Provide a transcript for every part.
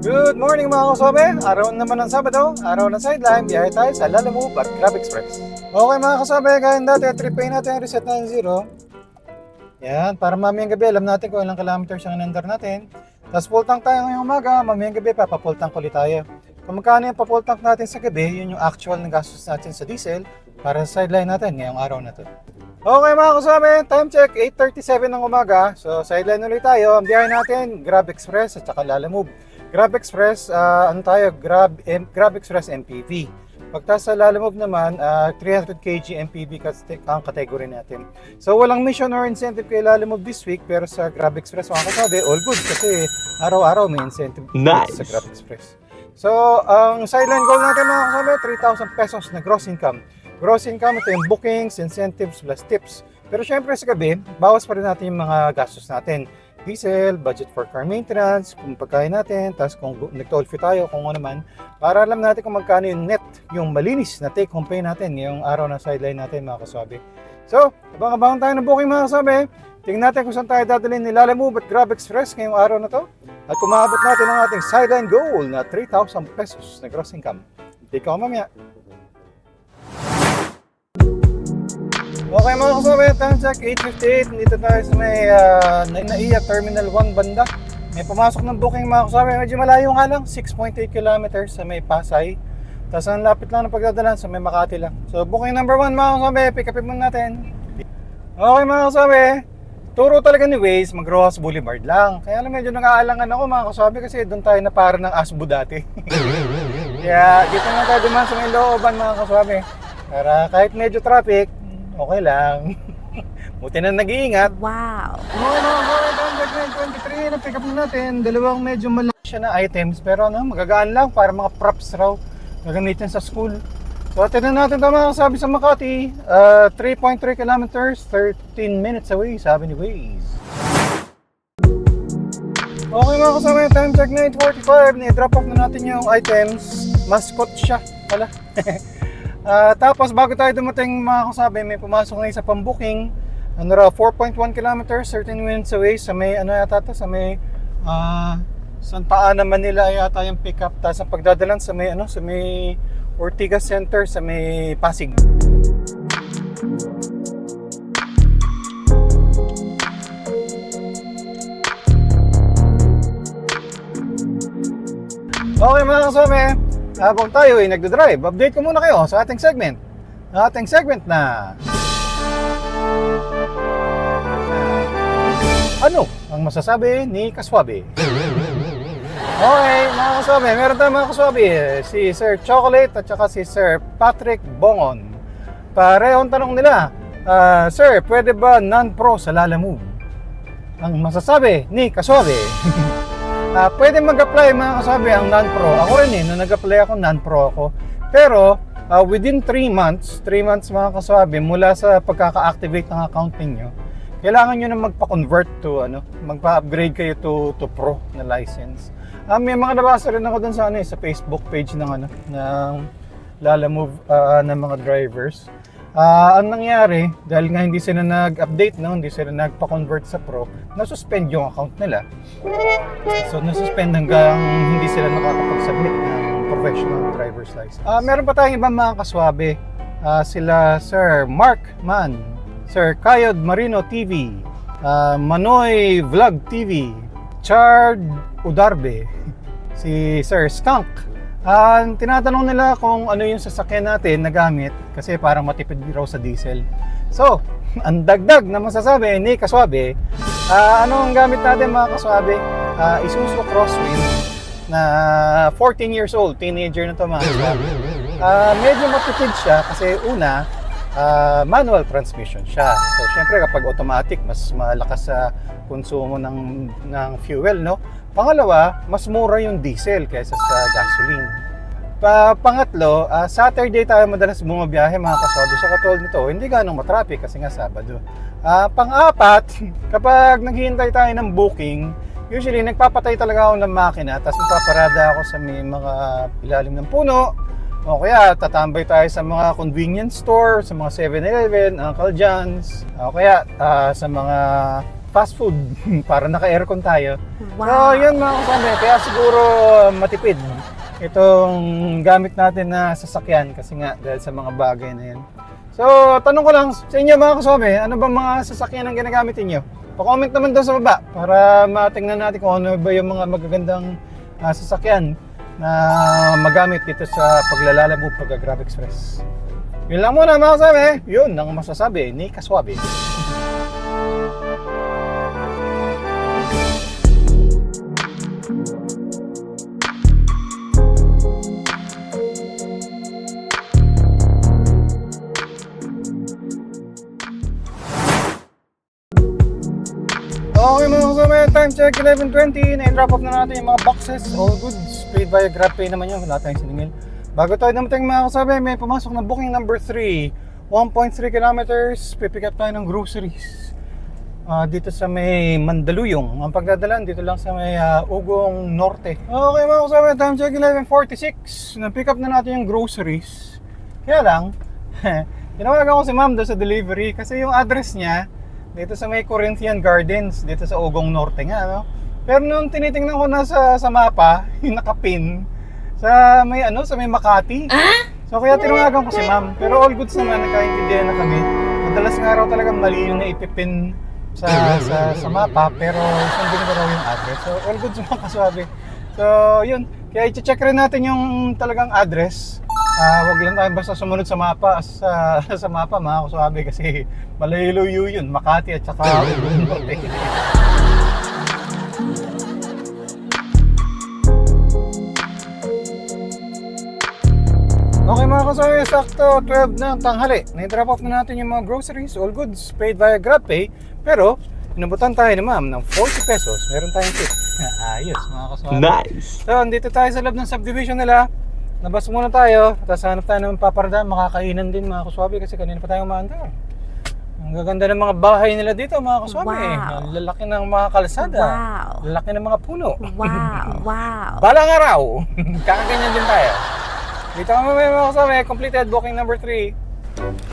Good morning mga kasobe! Araw naman ng Sabado, araw ng sideline, biyahe tayo sa Lalamove at Grab Express. Okay mga kasobe, gaya dati, tripay natin yung reset 90. Yan, para mamayang gabi, alam natin kung ilang kilometers ang nandar natin. Tapos full tank tayo ngayong umaga, mamayang gabi, papafull tank ulit tayo. Kung magkano yung pa-full tank natin sa gabi, yun yung actual na gastos natin sa diesel para sa sideline natin ngayong araw na to. Okay mga kasobe, time check, 8:37 ng umaga. So sideline ulit tayo, ang biyahe natin, Grab Express at saka Lalamove. Grab Express, Grab Express MPV. Pagtas sa Lalamove naman, 300 kg MPV ang category natin. So walang mission or incentive kay Lalamove this week, pero sa Grab Express mga kasabi, all good kasi araw-araw may incentive sa Grab Express. So ang sideline goal natin mga kasabi, 3,000 pesos na gross income. Gross income, ito yung bookings, incentives plus tips. Pero syempre sa gabi, bawas pa rin natin yung mga gastos natin. Diesel, budget for car maintenance, kung pagkain natin, tapos kung nag-toll fee tayo, kung ano man, para alam natin kung magkano yung net, yung malinis na take home pay natin ngayong araw na sideline natin mga kasabi. So, abang-abang tayo ng booking mga kasabi. Tingnan natin kung saan tayo dadalhin ni Lalamove at Grab Express ngayong araw na to. At kung maabot natin ang ating sideline goal na 3,000 pesos na gross income. Take ko mamaya. Okay mga kasabi, time check 8:58. Dito tayo sa may Naiya Terminal 1 banda. May pumasok ng booking mga kasabi. Medyo malayo nga lang, 6.8 kilometers sa may Pasay. Tapos ang lapit lang ng pagdadalan sa may Makati lang. So booking number 1 mga kasabi, pick upin muna natin. Okay mga kasabi, turo talaga ni Waze, mag-Rojas Boulevard lang. Kaya lang medyo nag-aalangan ako mga kasabi kasi doon tayo na para ng Asbo dati. Kaya dito na tayo duman sa may looban mga kasabi. Para kahit medyo traffic, okay lang. Buti na nag-iingat. Wow! Mga 23 na pick up natin. Dalawang medyo malaki siya na items. Pero magagaan lang para mga props raw gagamitin sa school. So tignan natin ito mga kasabi sa Makati. 3.3 kilometers, 13 minutes away, sabi ni Waze. Okay mga kasabi, time check na 8:45. Ni-drop off na natin yung items. Mascot siya pala. Tapos bago tayo dumating mga kasabi, may pumasok na isa pang booking. 4.1 kilometers, 13 minutes away sa may yata to, sa may Santa Ana, Manila yata yung pick up. Tapos ang pagdadalan sa may sa may Ortigas Center sa may Pasig. Okay mga kasabi, habang tayo ay nagdadrive, update ko muna kayo sa ating segment. Ating segment na ano ang masasabi ni Kaswabe? Okay mga kaswabe, meron tayong mga kaswabe, si Sir Chocolate at saka si Sir Patrick Bongon. Parehong tanong nila, Sir, pwede ba non-pro sa Lalamove? Ang masasabi ni Kaswabe, pwede mag-apply mga kasabi ang non-pro. Ako rin nung nag-apply ako, non-pro ako. Pero within 3 months mga kasabi, mula sa pagkaka-activate ng account ninyo, kailangan nyo na magpa-convert to, magpa-upgrade kayo to pro na license. May mga nabasa rin ako dun sa, sa Facebook page ng, ng Lalamove ng mga drivers. Ang nangyari, dahil nga hindi sila nag-update, hindi sila nagpa-convert sa pro, nasuspend yung account nila. So nasuspend hanggang hindi sila nakakapag-submit ng professional driver's license. Meron pa tayong ibang mga kaswabe. Sila Sir Mark Man, Sir Kayod Marino TV, Manoy Vlog TV, Chard Udarbe, si Sir Skunk. Tinatanong nila kung ano yung sasakyan natin na gamit kasi parang matipid raw sa diesel. So, ang dagdag na masasabi ni Kaswabe, ano ang gamit natin mga Kaswabe? Isuzu Crosswind na 14 years old, teenager na to mga Kaswabe. Medyo matipid siya kasi una, manual transmission siya. So, syempre kapag automatic, mas malakas sa konsumo ng fuel, no? Pangalawa, mas mura yung diesel kaysa sa gasoline. Pangatlo, Saturday tayo madalas bumabiyahe mga kaswabe. So katulad nito, hindi ganong matraffic kasi nga Sabado. Pang-apat, kapag naghihintay tayo ng booking, usually nagpapatay talaga ako ng makina, tapos magpaparada ako sa may mga ilalim ng puno, o kaya tatambay tayo sa mga convenience store, sa mga 7-Eleven, Uncle John's, o kaya sa mga fast food para naka-aircon tayo. Wow. So, yun mga kasama, kaya siguro matipid itong gamit natin na sasakyan kasi nga dahil sa mga bagay na yan. So, tanong ko lang sa inyo mga kasama, ano ba mga sasakyan ang ginagamit niyo? Pa-comment naman doon sa baba para matingnan natin kung ano ba yung mga magagandang sasakyan na magamit dito sa paglalalabog pagka-Grab Express. Yun lang muna mga kasama, yun ang masasabi ni Kaswabe. Okay mga kasama, time check 11:20. Na-drop off na natin yung mga boxes, all goods. Paid via GrabPay naman yun, wala tayong siningil. Bago tayo namating mga kasama, may pumasok na booking number 3, 1.3 kilometers. Pipick up tayo ng groceries dito sa may Mandaluyong. Ang pagdadalan dito lang sa may Ugong Norte. Okay mga kasama, time check 11:46. Na-pick up na natin yung groceries. Kaya lang tinawagan ko si ma'am doon sa delivery kasi yung address niya dito sa may Corinthian Gardens, dito sa Ugong Norte nga, no? Pero nung tinitingnan ko na sa mapa, yung nakapin sa may sa may Makati. So kaya tinawagan ko si ma'am. Pero all goods naman, nagkaintindihan na kami. Madalas nga raw talagang mali yung naipipin sa mapa, pero sundin ko raw yung address. So all goods mga kaswabe. So yun, kaya i-check rin natin yung talagang address. Wag lang tayo basta sumunod sa mapa sa mapa mga kaswabe kasi malayo yun, Makati at saka Ugong Norte. Okay mga kaswabe, sakto 12 na tanghali. Na-drop off na natin yung mga groceries, all goods, paid via GrabPay. Pero inabutan tayo ni ma'am ng 40 pesos. Meron tayong tip. Ayos mga kaswabe. Nice! So, andito tayo sa loob ng subdivision nila. Labas muna tayo, tapos hanap tayo ng paparada, makakainan din mga kaswabe kasi kanina pa tayo umaandar. Ang gaganda ng mga bahay nila dito mga kaswabe. Wow. Ang lalaki ng mga kalsada. Wow. Lalaki ng mga puno. Wow. Wow. Balang araw, kakaganyan din tayo. Dito kami mga kaswabe, completed booking number 3.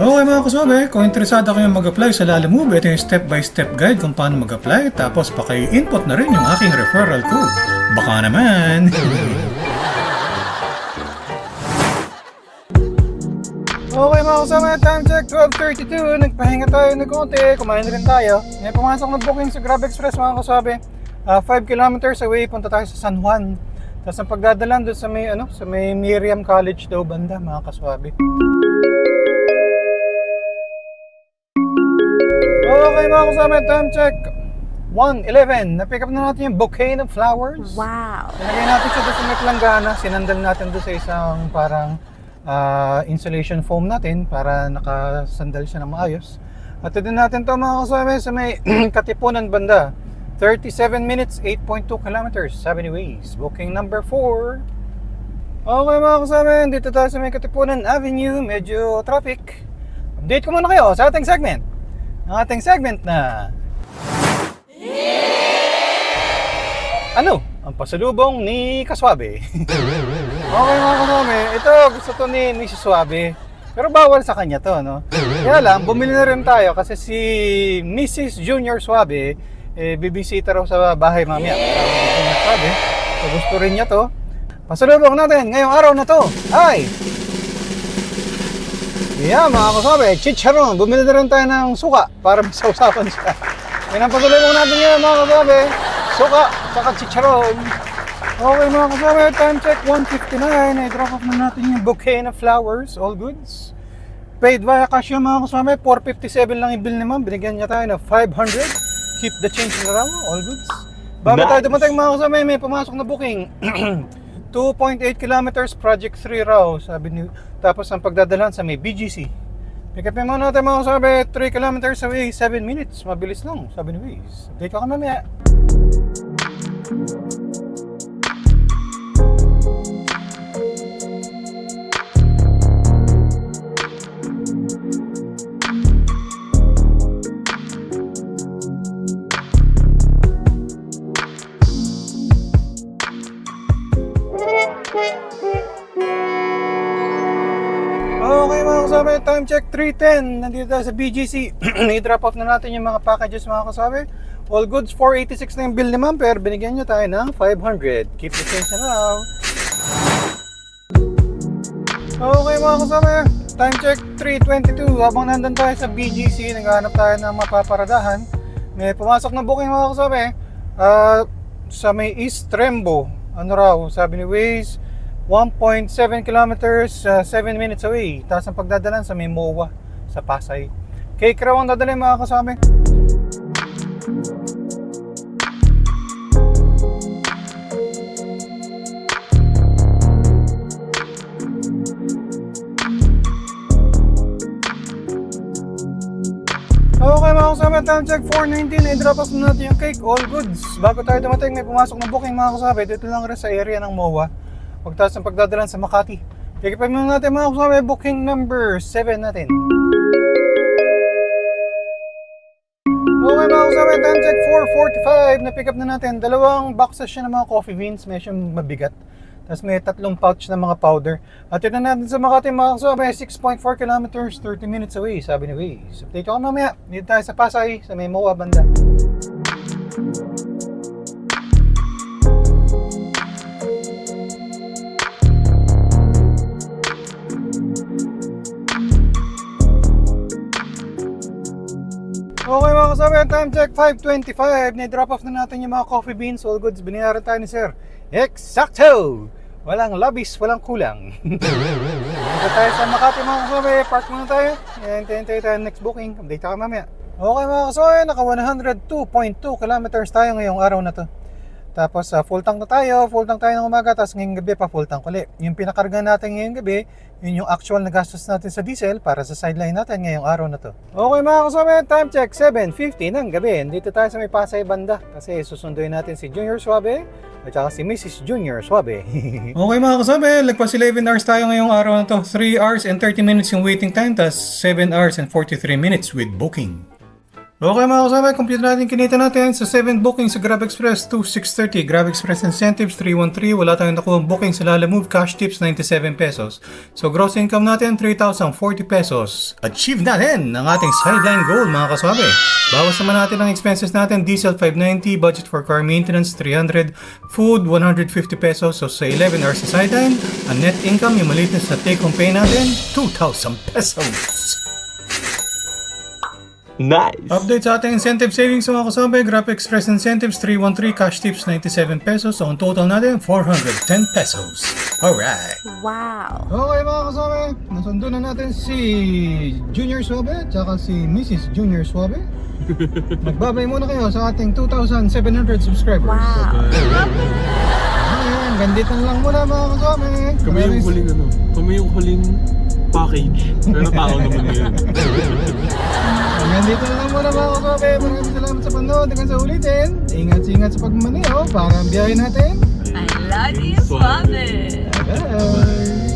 Okay mga kaswabe, kung interesado kayong mag-apply sa Lalamove, ito yung step-by-step guide kung paano mag-apply. Tapos paki-input na rin yung aking referral code. Baka naman! Okay mga kasama, time check 12:32. Nagpahinga tayo ng konti, kumain na rin tayo. May pumasok na booking sa Grab Express mga kasabi. 5 kilometers away, punta tayo sa San Juan. Tapos ang pagdadalan doon sa may sa may Miriam College daw banda mga kaswabe. Okay mga kasama, time check 1:11. Na-pick up na natin yung bouquet of flowers. Wow. Nilagay natin siya doon sa may planggana. Sinandal natin doon sa isang parang insulation foam natin para nakasandal siya ng maayos. At din natin to mga kasama sa may Katipunan banda. 37 minutes, 8.2 kilometers, 70 ways. Booking number 4. Okay mga kasama, dito tayo sa may Katipunan Avenue. Medyo traffic. Update ko muna kayo sa ating segment. Ang ating segment na ano? Ang pasalubong ni Kaswabe. Okay mga kasama, ito gusto to ni si Swabe. Pero bawal sa kanya to, no? Kaya lang, bumili na rin tayo kasi si Mrs. Junior Swabe bibisita raw sa bahay mamaya. Swabe, so gusto rin niya to. Pasalubong natin ngayong araw na to ay mga kaswabe, chicharon. Bumili na rin tayo ng suka para masausapan siya. Yan ang pasalubong natin ngayon mga kaswabe. Suka, saka chicharon. Okay mga kasama, time check 1:59. I-drop off na natin yung bouquet of flowers, all goods. Paid via cash yung mga kasama, 457 lang yung bill ni ma'am. Binigyan niya tayo ng 500. Keep the change na raw, all goods. Bago tayo dumating mga kasama, may pumasok na booking. 2.8 kilometers, project 3 raw, sabi ni. Tapos ang pagdadalan sa may BGC. Pick up naman natin mga kasama, 3 kilometers away, 7 minutes. Mabilis lang, sabi ni Waze. Update ko ka mamaya. Okay mga kasabi, time check 3:10. Nandito tayo sa BGC. I-drop off na natin yung mga packages mga kasabi. All goods, 486 na yung bill ni ma'am, pero binigyan nyo tayo ng 500. Keep the change na raw. Okay mga kasama, time check 3:22. Habang nandun tayo sa BGC, naghahanap tayo ng mapaparadahan. May pumasok na booking mga kasama sa may East Trembo. Ano raw, sabi ni Waze, 1.7 kilometers, 7 minutes away. Tapos ang pagdadalan sa may MOA sa Pasay. Cake raw ang dadalhin mga kasama. Okay mga kasama, time check 4:19. I-drop off na natin yung cake, all goods. Bago tayo dumating, may pumasok na booking mga kasama. Dito lang rin sa area ng MOA. Pagtaas ng pagdadalan sa Makati. Kikipin muna natin mga kasama, booking number 7 natin. Okay mga kasama, time check 4:45. Na-pick up na natin. Dalawang boxes siya ng mga coffee beans. Medyo mabigat. Tapos may 3 pouch na mga powder. At yun na natin sa Makati mga kasama, 6.4 kilometers, 30 minutes away, sabi ni Waze. Update ko mamaya. Dito tayo sa Pasay, sa may MOA banda. Okay mga kasama, time check 5:25. Na-drop off na natin yung mga coffee beans, all goods. Binayaran tayo ni sir. Eksakto! Walang labis, walang kulang. Dito tayo sa Makati mga kasama, park muna tayo. Hintay tayo next booking. Update tayo mamaya. Okay mga kasama, naka 102.2 kilometers tayo ngayong araw na to. Tapos full tank na tayo ng umaga, tapos ngayong gabi pa full tank ulit. Yung pinakarga natin ngayong gabi, yun yung actual na gastos natin sa diesel para sa sideline natin ngayong araw na to. Okay mga kasama, time check 7:50 ng gabi. Dito tayo sa may Pasay banda kasi susunduin natin si Junior Suabe at saka si Mrs. Junior Suabe. Okay mga kasama, lagpas 11 hours tayo ngayong araw na to. 3 hours and 30 minutes yung waiting time, tapos 7 hours and 43 minutes with booking. Okay mga kasama, complete natin kinita natin sa 7 booking sa Grab Express 2630, Grab Express Incentives 313, wala tayong nakuha booking sa Lalamove, cash tips 97 pesos. So gross income natin 3,040 pesos. Achieve natin ang ating sideline goal mga kasama. Bawas naman natin ang expenses natin, diesel 590, budget for car maintenance 300, food 150 pesos. So sa 11 hours sa sideline, ang net income yung maliit na take home pay natin 2,000 pesos. Nice! Update sa ating incentive savings mga kasabay, Grab Express Incentives 313, cash tips 97 pesos. So ang total natin 410 pesos. Alright! Wow! Okay mga kasabay, nasundo na natin si Junior Suabe at saka si Mrs. Junior Suabe. Magbabay muna kayo sa ating 2,700 subscribers. Wow! Ayan, ganito lang muna mga kasabay. Kami yung huling package. Pero tao naman ngayon. Hanggang dito na lang muna mga kasobe. Maraming salamat sa panood. Hanggang sa ulitin. Ingat-ingat sa pagmamaneho para ang biyahe natin. I love you, Suave! Bye-bye!